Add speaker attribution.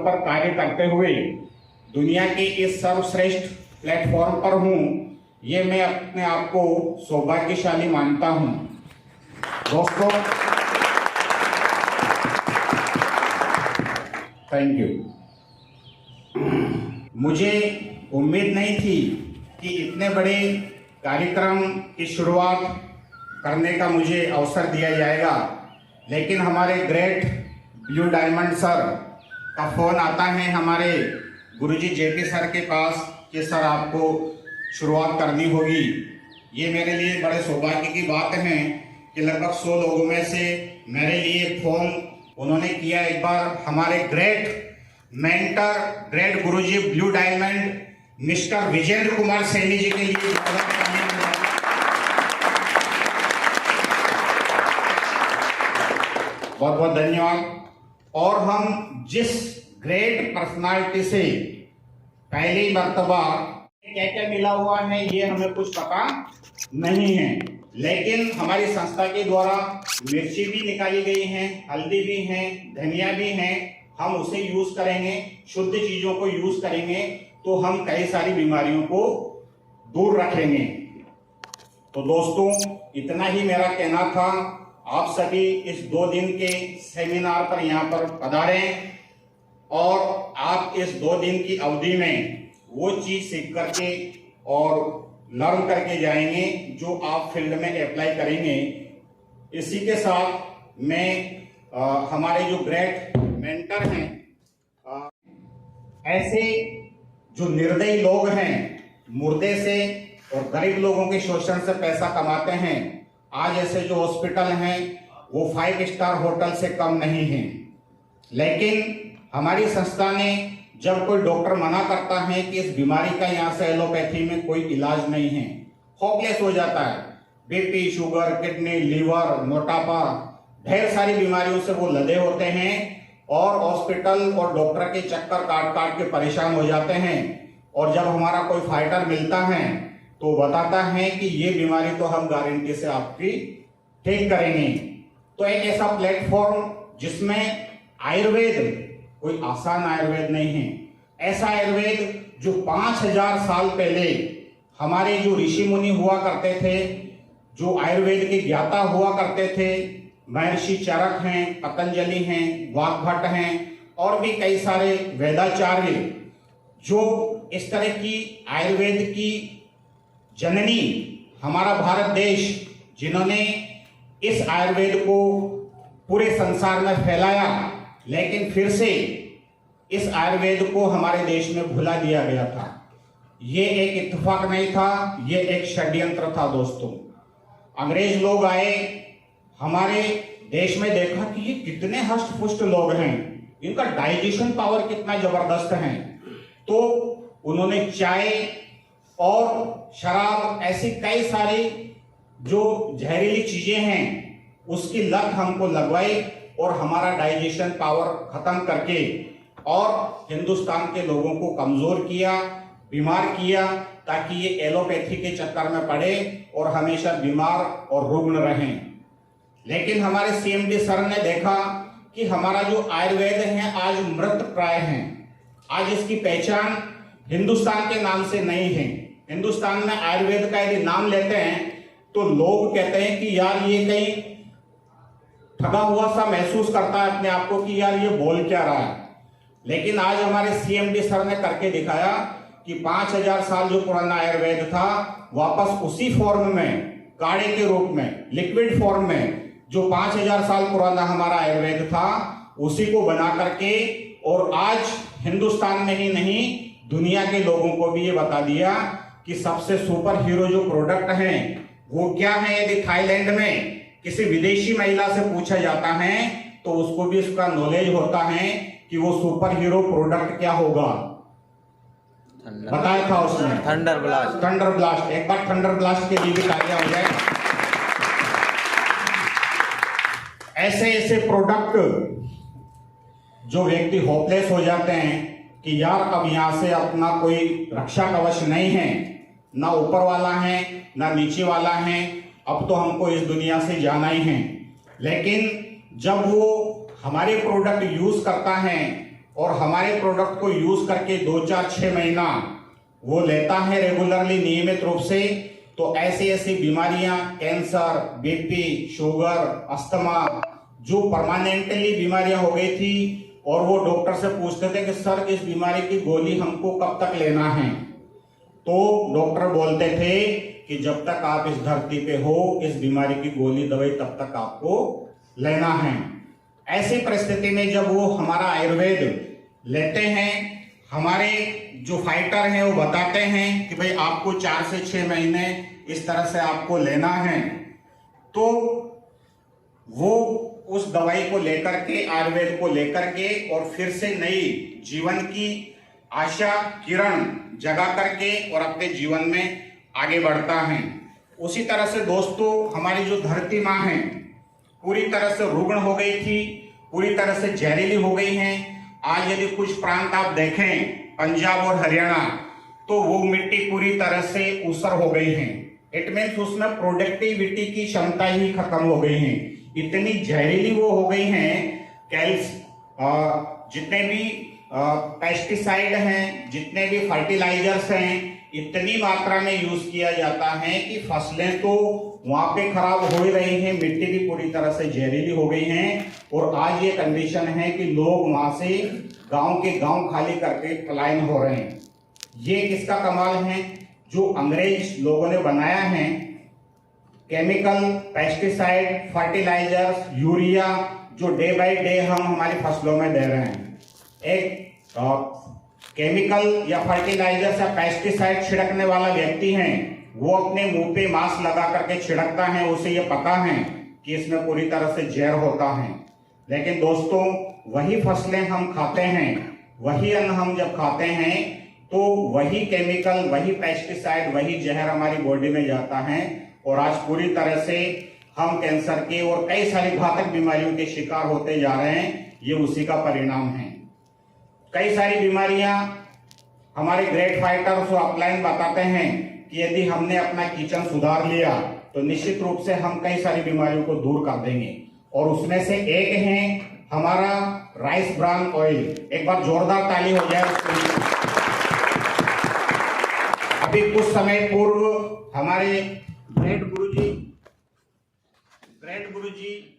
Speaker 1: पर कार्य करते हुए दुनिया के इस सर्वश्रेष्ठ प्लेटफॉर्म पर हूँ, ये मैं अपने आप को सौभाग्यशाली मानता हूँ। दोस्तों, थैंक यू। मुझे उम्मीद नहीं थी कि इतने बड़े कार्यक्रम की शुरुआत करने का मुझे अवसर दिया जाएगा, लेकिन हमारे ग्रेट ब्लू डायमंड सर का फ़ोन आता है हमारे गुरुजी जेपी सर के पास कि सर आपको शुरुआत करनी होगी। ये मेरे लिए बड़े सौभाग्य की बात है कि लगभग 100 लोगों में से मेरे लिए फ़ोन उन्होंने किया। एक बार हमारे great mentor, great guruji blue diamond mister Vijendra Kumar Saini ji के लिए बहुत बहुत धन्यवाद। और हम जिस ग्रेट पर्सनालिटी से पहली मर्तबा क्या क्या मिला हुआ है ये हमें कुछ पता नहीं है, लेकिन हमारी संस्था के द्वारा मिर्ची भी निकाली गई है, हल्दी भी है, धनिया भी है। हम उसे यूज करेंगे, शुद्ध चीजों को यूज करेंगे तो हम कई सारी बीमारियों को दूर रखेंगे। तो दोस्तों, इतना ही मेरा कहना था। आप सभी इस 2 दिन के सेमिनार पर यहाँ पर पधारें और आप इस 2 दिन की अवधि में वो चीज सीख करके और लर्न करके जाएंगे जो आप फील्ड में अप्लाई करेंगे। इसी के साथ मैं हमारे जो ग्रेट मेंटर हैं, ऐसे जो निर्दयी लोग हैं, मुर्दे से और गरीब लोगों के शोषण से पैसा कमाते हैं, आज ऐसे जो हॉस्पिटल हैं वो 5 स्टार होटल से कम नहीं हैं। लेकिन हमारी संस्था ने जब कोई डॉक्टर मना करता है कि इस बीमारी का यहाँ से एलोपैथी में कोई इलाज नहीं है, होपलेस हो जाता है, बीपी, शुगर, किडनी, लीवर, मोटापा, ढेर सारी बीमारियों से वो लदे होते हैं और हॉस्पिटल और डॉक्टर के चक्कर काट काट के परेशान हो जाते हैं। और जब हमारा कोई फाइटर मिलता है तो बताता है कि ये बीमारी तो हम गारंटी से आपकी ठीक करेंगे। तो एक ऐसा प्लेटफॉर्म जिसमें आयुर्वेद कोई आसान आयुर्वेद नहीं है, ऐसा आयुर्वेद जो 5000 साल पहले हमारे जो ऋषि मुनि हुआ करते थे, जो आयुर्वेद के ज्ञाता हुआ करते थे, महर्षि चरक हैं, पतंजलि हैं, वाग्भट हैं और भी कई सारे वेदाचार्य, जो इस तरह की आयुर्वेद की जननी हमारा भारत देश, जिन्होंने इस आयुर्वेद को पूरे संसार में फैलाया, लेकिन फिर से इस आयुर्वेद को हमारे देश में भुला दिया गया था। ये एक इत्तेफाक नहीं था, ये एक षड्यंत्र था। दोस्तों, अंग्रेज लोग आए हमारे देश में, देखा कि ये कितने हष्ट पुष्ट लोग हैं, इनका डाइजेशन पावर कितना जबरदस्त है, तो उन्होंने चाय और शराब, ऐसी कई सारी जो जहरीली चीजें हैं उसकी लत हमको लगवाई और हमारा डाइजेशन पावर खत्म करके और हिंदुस्तान के लोगों को कमजोर किया, बीमार किया, ताकि ये एलोपैथी के चक्कर में पड़े और हमेशा बीमार और रुग्ण रहें। लेकिन हमारे सीएमडी सर ने देखा कि हमारा जो आयुर्वेद है आज मृत प्राय है। आज इसकी पहचान हिंदुस्तान के नाम से नहीं है। हिंदुस्तान में आयुर्वेद का यदि नाम लेते हैं तो लोग कहते हैं कि यार ये कहीं ठगा हुआ सा महसूस करता है अपने आप को कि यार ये बोल क्या रहा है। लेकिन आज हमारे सीएमडी सर ने करके दिखाया कि 5000 साल जो पुराना आयुर्वेद था वापस उसी फॉर्म में, काढ़े के रूप में, लिक्विड फॉर्म में, जो 5000 साल पुराना हमारा आयुर्वेद था उसी को बना करके, और आज हिंदुस्तान में ही नहीं दुनिया के लोगों को भी ये बता दिया कि सबसे सुपर हीरो जो प्रोडक्ट हैं वो क्या है। यदि थाईलैंड में किसी विदेशी महिला से पूछा जाता है तो उसको भी इसका नॉलेज होता है कि वो सुपर हीरो प्रोडक्ट क्या होगा। बताया था उसने, थंडर ब्लास्ट। थंडर ब्लास्ट, एक बार थंडर ब्लास्ट के लिए भी तालियां हो जाए। ऐसे ऐसे प्रोडक्ट जो व्यक्ति होपलेस हो जाते हैं कि यार अब यहां से अपना कोई रक्षा कवच नहीं है, ना ऊपर वाला है ना नीचे वाला है, अब तो हमको इस दुनिया से जाना ही है। लेकिन जब वो हमारे प्रोडक्ट यूज करता है और हमारे प्रोडक्ट को यूज करके 2-4-6 महीना वो लेता है रेगुलरली, नियमित रूप से, तो ऐसी ऐसी बीमारियां, कैंसर, बीपी, शुगर, अस्थमा, जो परमानेंटली बीमारियां हो गई थी, और वो डॉक्टर से पूछते थे कि सर इस बीमारी की गोली हमको कब तक लेना है, तो डॉक्टर बोलते थे कि जब तक आप इस धरती पे हो इस बीमारी की गोली दवाई तब तक आपको लेना है। ऐसी परिस्थिति में जब वो हमारा आयुर्वेद लेते हैं, हमारे जो फाइटर हैं वो बताते हैं कि भाई आपको 4 से 6 महीने इस तरह से आपको लेना है, तो वो उस दवाई को लेकर के, आयुर्वेद को लेकर के, और फिर से नई जीवन की आशा किरण जगा करके और अपने जीवन में आगे बढ़ता है। उसी तरह से दोस्तों, हमारी जो धरती माँ है पूरी तरह से रुग्ण हो गई थी, पूरी तरह से जहरीली हो गई हैं। आज यदि कुछ प्रांत आप देखें, पंजाब और हरियाणा, तो वो मिट्टी पूरी तरह से ऊसर हो गई है। इट मीन्स उसमें प्रोडक्टिविटी की क्षमता ही खत्म हो गई है, इतनी जहरीली वो हो गई हैं। जितने भी पेस्टिसाइड हैं, जितने भी फर्टिलाइजर्स हैं, इतनी मात्रा में यूज किया जाता है कि फसलें तो वहां पे खराब हो ही रही हैं, मिट्टी भी पूरी तरह से जहरीली हो गई हैं, और आज ये कंडीशन है कि लोग वहां से गांव के गांव खाली करके पलायन हो रहे हैं। ये किसका कमाल है? जो अंग्रेज लोगों ने बनाया है, केमिकल, पेस्टिसाइड, फर्टिलाइजर्स, यूरिया, जो डे बाय डे हम हमारी फसलों में दे रहे हैं। एक केमिकल या फर्टिलाइजर या पेस्टिसाइड छिड़कने वाला व्यक्ति है, वो अपने मुंह पे मास्क लगा करके छिड़कता है, उसे ये पता है कि इसमें पूरी तरह से जहर होता है। लेकिन दोस्तों, वही फसलें हम खाते हैं, वही अन्न हम जब खाते हैं, तो वही केमिकल, वही पेस्टिसाइड, वही जहर हमारी बॉडी में जाता है, और आज पूरी तरह से हम कैंसर के और कई सारी घातक बीमारियों के शिकार होते जा रहे हैं। ये उसी का परिणाम है। कई सारी बीमारियां हमारे ग्रेट फाइटर्स और अपलाइन बताते हैं कि यदि हमने अपना किचन सुधार लिया तो निश्चित रूप से हम कई सारी बीमारियों को दूर कर देंगे, और उसमें से एक है हमारा राइस ब्रान ऑयल। एक बार जोरदार ताली हो जाए उसके लिए। अभी कुछ समय पूर्व हमारे ग्रेट गुरुजी